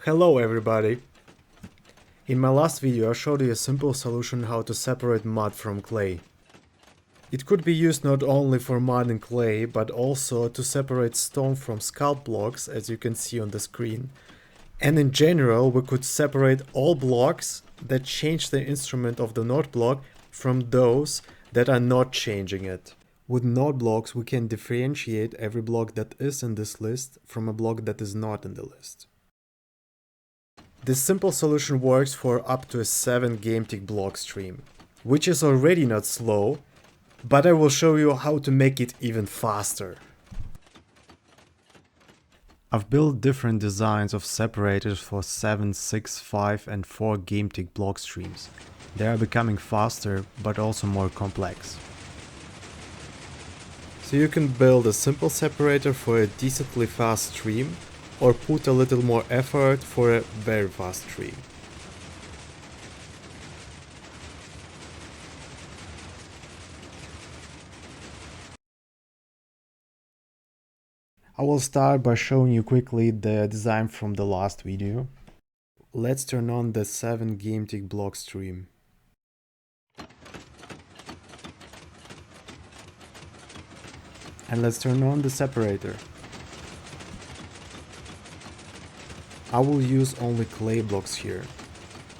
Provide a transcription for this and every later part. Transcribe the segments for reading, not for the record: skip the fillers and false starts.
Hello everybody! In my last video I showed you a simple solution how to separate mud from clay. It could be used not only for mud and clay, but also to separate stone from Sculk blocks, as you can see on the screen. And in general we could separate all blocks that change the instrument of the node block from those that are not changing it. With node blocks we can differentiate every block that is in this list from a block that is not in the list. This simple solution works for up to a 7 game tick block stream, which is already not slow, but I will show you how to make it even faster. I've built different designs of separators for 7, 6, 5 and 4 game tick block streams. They are becoming faster, but also more complex. So you can build a simple separator for a decently fast stream, or put a little more effort for a very fast stream. I will start by showing you quickly the design from the last video. Let's turn on the 7 game tick block stream. And let's turn on the separator. I will use only clay blocks here.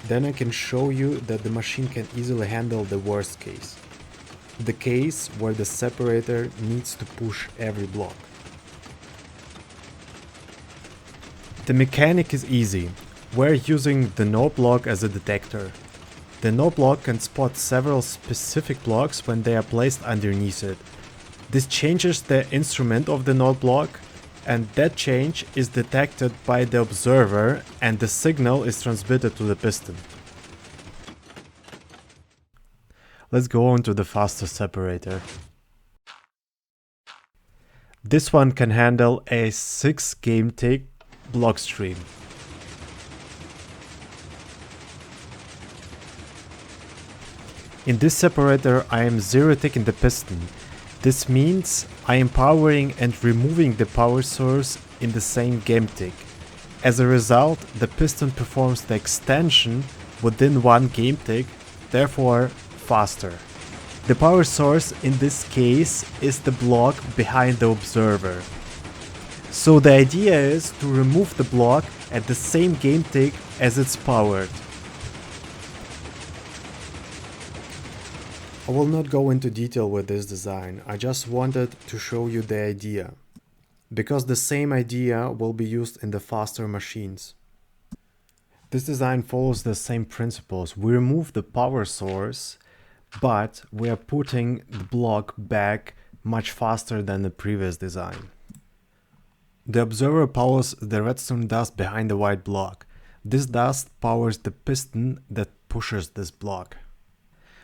Then I can show you that the machine can easily handle the worst case. The case where the separator needs to push every block. The mechanic is easy. We're using the node block as a detector. The node block can spot several specific blocks when they are placed underneath it. This changes the instrument of the node block, and that change is detected by the observer and the signal is transmitted to the piston. Let's go on to the faster separator. This one can handle a 6 game tick block stream. In this separator I am zero ticking the piston. This means I am powering and removing the power source in the same game tick. As a result, the piston performs the extension within one game tick, therefore faster. The power source in this case is the block behind the observer. So the idea is to remove the block at the same game tick as it's powered. I will not go into detail with this design, I just wanted to show you the idea, because the same idea will be used in the faster machines. This design follows the same principles. We remove the power source, but we are putting the block back much faster than the previous design. The observer powers the redstone dust behind the white block. This dust powers the piston that pushes this block.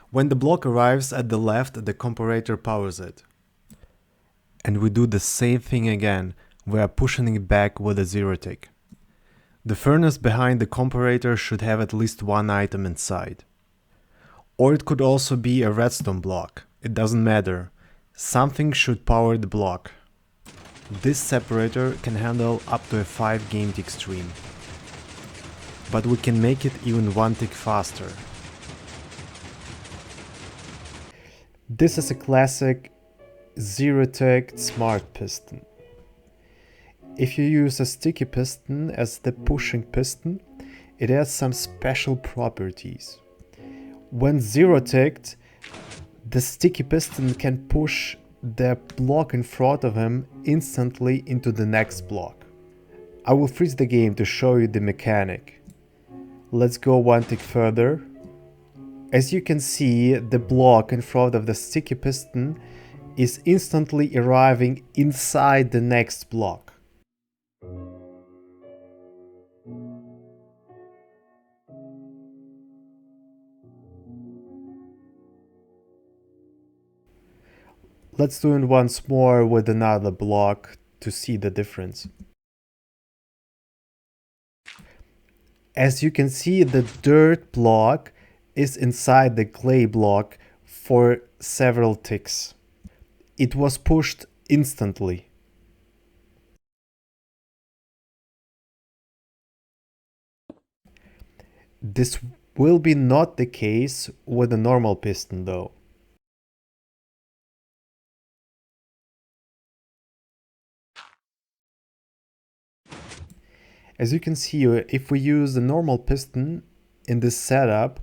When the block arrives at the left, the comparator powers it. And we do the same thing again, we are pushing it back with a zero tick. The furnace behind the comparator should have at least one item inside. Or it could also be a redstone block, it doesn't matter. Something should power the block. This separator can handle up to a 5 game tick stream. But we can make it even 1 tick faster. This is a classic zero-ticked smart piston. If you use a sticky piston as the pushing piston, it has some special properties. When zero-ticked, the sticky piston can push the block in front of him instantly into the next block. I will freeze the game to show you the mechanic. Let's go 1 tick further. As you can see, the block in front of the sticky piston is instantly arriving inside the next block. Let's do it once more with another block to see the difference. As you can see, the dirt block is inside the clay block for several ticks. It was pushed instantly. This will be not the case with a normal piston though. As you can see, if we use the normal piston in this setup,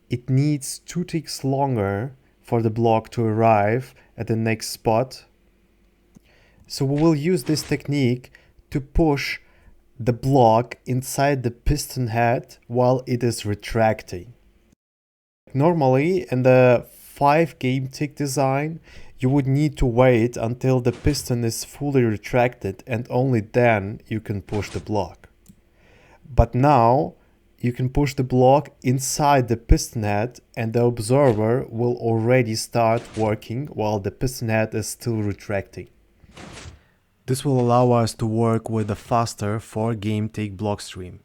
it needs 2 ticks longer for the block to arrive at the next spot. So we will use this technique to push the block inside the piston head while it is retracting. Normally, in the 5 game tick design, you would need to wait until the piston is fully retracted and only then you can push the block. But now you can push the block inside the piston head and the observer will already start working while the piston head is still retracting. This will allow us to work with a faster 4 game tick block stream.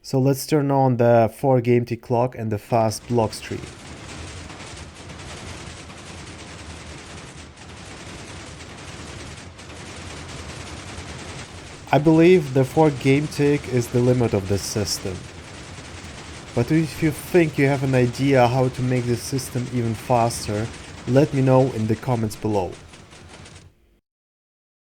So let's turn on the 4 game tick clock and the fast block stream. I believe the 4 game tick is the limit of this system. But if you think you have an idea how to make this system even faster, let me know in the comments below.